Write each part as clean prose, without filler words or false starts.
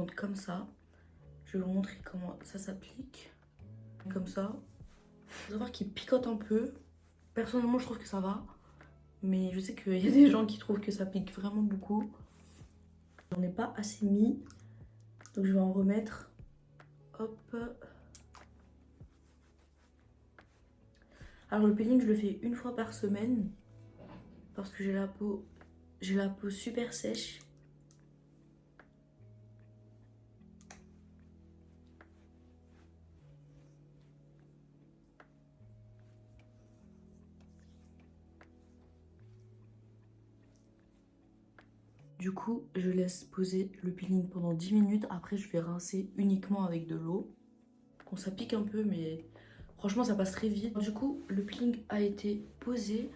présente comme ça. Je vais vous montrer comment ça s'applique. Comme ça. Il faut savoir qu'il picote un peu. Personnellement, je trouve que ça va. Mais je sais qu'il y a des gens qui trouvent que ça pique vraiment beaucoup. J'en ai pas assez mis. Donc je vais en remettre. Hop. Alors le peeling, je le fais une fois par semaine. Parce que j'ai la peau super sèche. Du coup, je laisse poser le peeling pendant 10 minutes. Après, je vais rincer uniquement avec de l'eau. Bon, ça pique un peu, mais franchement, ça passe très vite. Du coup, le peeling a été posé.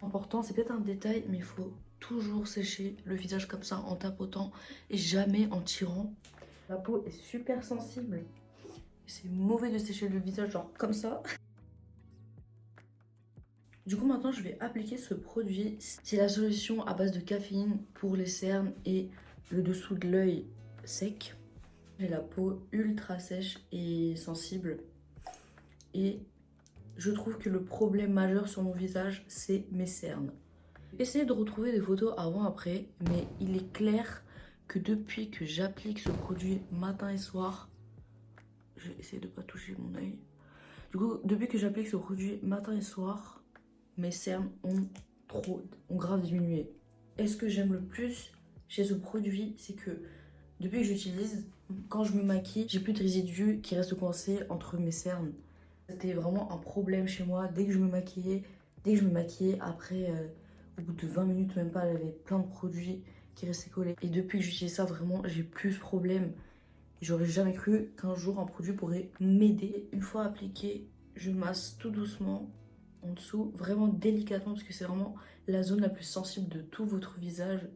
Important, c'est peut-être un détail, mais il faut toujours sécher le visage comme ça en tapotant et jamais en tirant. La peau est super sensible. C'est mauvais de sécher le visage genre comme ça. Du coup, maintenant, je vais appliquer ce produit. C'est la solution à base de caféine pour les cernes et le dessous de l'œil sec. J'ai la peau ultra sèche et sensible. Et je trouve que le problème majeur sur mon visage, c'est mes cernes. J'ai essayé de retrouver des photos avant-après, mais il est clair que depuis que j'applique ce produit matin et soir, je vais essayer de ne pas toucher mon œil. Du coup, depuis que j'applique ce produit matin et soir, mes cernes ont grave diminué. Et ce que j'aime le plus chez ce produit, c'est que depuis que j'utilise, quand je me maquille, j'ai plus de résidus qui restent coincés entre mes cernes. C'était vraiment un problème chez moi. Dès que je me maquillais, après, au bout de 20 minutes, même pas, j'avais plein de produits qui restaient collés. Et depuis que j'utilise ça, vraiment, j'ai plus ce problème. J'aurais jamais cru qu'un jour un produit pourrait m'aider. Une fois appliqué, je masse tout doucement en dessous, vraiment délicatement, parce que c'est vraiment la zone la plus sensible de tout votre visage.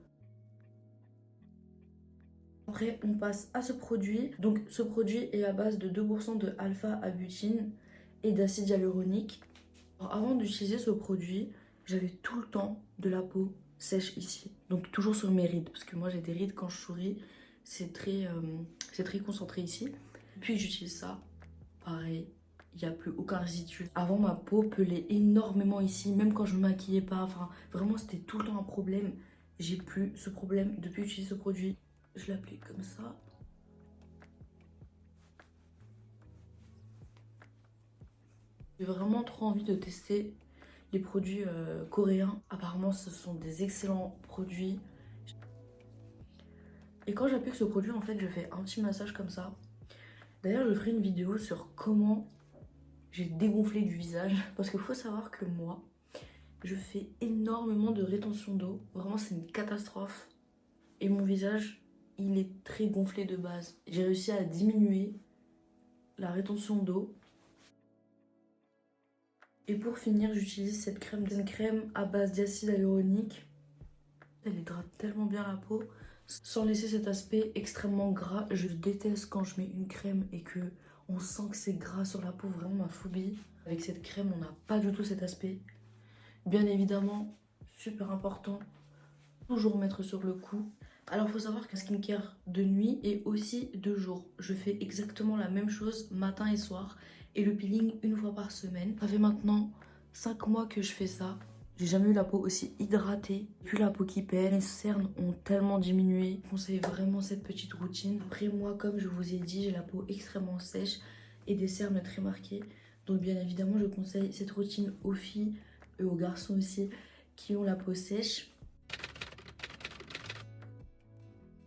Après, on passe à ce produit. Donc, ce produit est à base de 2% de alpha-abutine et d'acide hyaluronique. Alors, avant d'utiliser ce produit, j'avais tout le temps de la peau sèche ici. Donc, toujours sur mes rides, parce que moi, j'ai des rides quand je souris. C'est très concentré ici. Puis que j'utilise ça, pareil, il n'y a plus aucun résidu. Avant, ma peau pelait énormément ici, même quand je me maquillais pas. Enfin, vraiment, c'était tout le temps un problème. J'ai plus ce problème depuis que j'utilise ce produit. Je l'applique comme ça. J'ai vraiment trop envie de tester les produits coréens. Apparemment, ce sont des excellents produits. Et quand j'applique ce produit, en fait, je fais un petit massage comme ça. D'ailleurs, je ferai une vidéo sur comment j'ai dégonflé du visage. Parce qu'il faut savoir que moi, je fais énormément de rétention d'eau. Vraiment, c'est une catastrophe. Et mon visage, il est très gonflé de base. J'ai réussi à diminuer la rétention d'eau. Et pour finir, j'utilise cette crème. C'est une crème à base d'acide hyaluronique. Elle hydrate tellement bien la peau sans laisser cet aspect extrêmement gras. Je déteste quand je mets une crème et que on sent que c'est gras sur la peau, vraiment ma phobie. Avec cette crème, on n'a pas du tout cet aspect. Bien évidemment, super important, toujours mettre sur le cou. Alors il faut savoir qu'un skincare de nuit et aussi de jour. Je fais exactement la même chose matin et soir et le peeling une fois par semaine. Ça fait maintenant 5 mois que je fais ça. J'ai jamais eu la peau aussi hydratée, plus la peau qui pèle. Les cernes ont tellement diminué. Je conseille vraiment cette petite routine. Après moi, comme je vous ai dit, j'ai la peau extrêmement sèche et des cernes très marquées. Donc bien évidemment, je conseille cette routine aux filles et aux garçons aussi qui ont la peau sèche.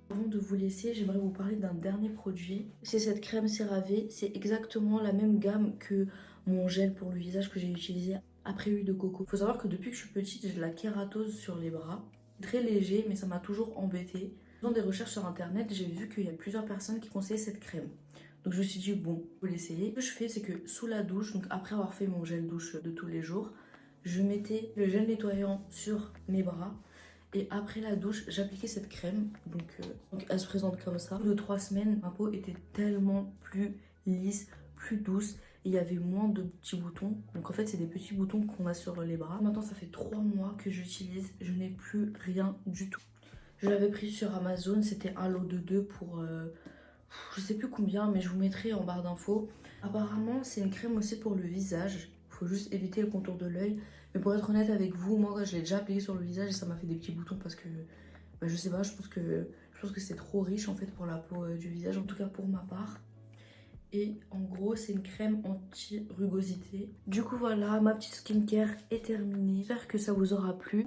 Avant de vous laisser, j'aimerais vous parler d'un dernier produit. C'est cette crème CeraVe. C'est exactement la même gamme que mon gel pour le visage que j'ai utilisé après huile de coco. Il faut savoir que depuis que je suis petite, j'ai de la kératose sur les bras. Très léger, mais ça m'a toujours embêtée. Dans des recherches sur internet, j'ai vu qu'il y a plusieurs personnes qui conseillaient cette crème. Donc je me suis dit, bon, faut l'essayer. Ce que je fais, c'est que sous la douche, donc après avoir fait mon gel douche de tous les jours, je mettais le gel nettoyant sur mes bras. Et après la douche, j'appliquais cette crème. Donc elle se présente comme ça. Au bout de 3 semaines, ma peau était tellement plus lisse, plus douce. Et il y avait moins de petits boutons. Donc en fait, c'est des petits boutons qu'on a sur les bras. Maintenant, ça fait 3 mois que j'utilise. Je n'ai plus rien du tout. Je l'avais pris sur Amazon. C'était un lot de 2 pour je sais plus combien, mais je vous mettrai en barre d'infos. Apparemment, c'est une crème aussi pour le visage. Faut juste éviter le contour de l'œil. Mais pour être honnête avec vous, moi, je l'ai déjà appliqué sur le visage et ça m'a fait des petits boutons parce que, bah, je sais pas, je pense que c'est trop riche en fait pour la peau du visage, en tout cas pour ma part. Et en gros, c'est une crème anti-rugosité. Du coup, voilà, ma petite skincare est terminée. J'espère que ça vous aura plu.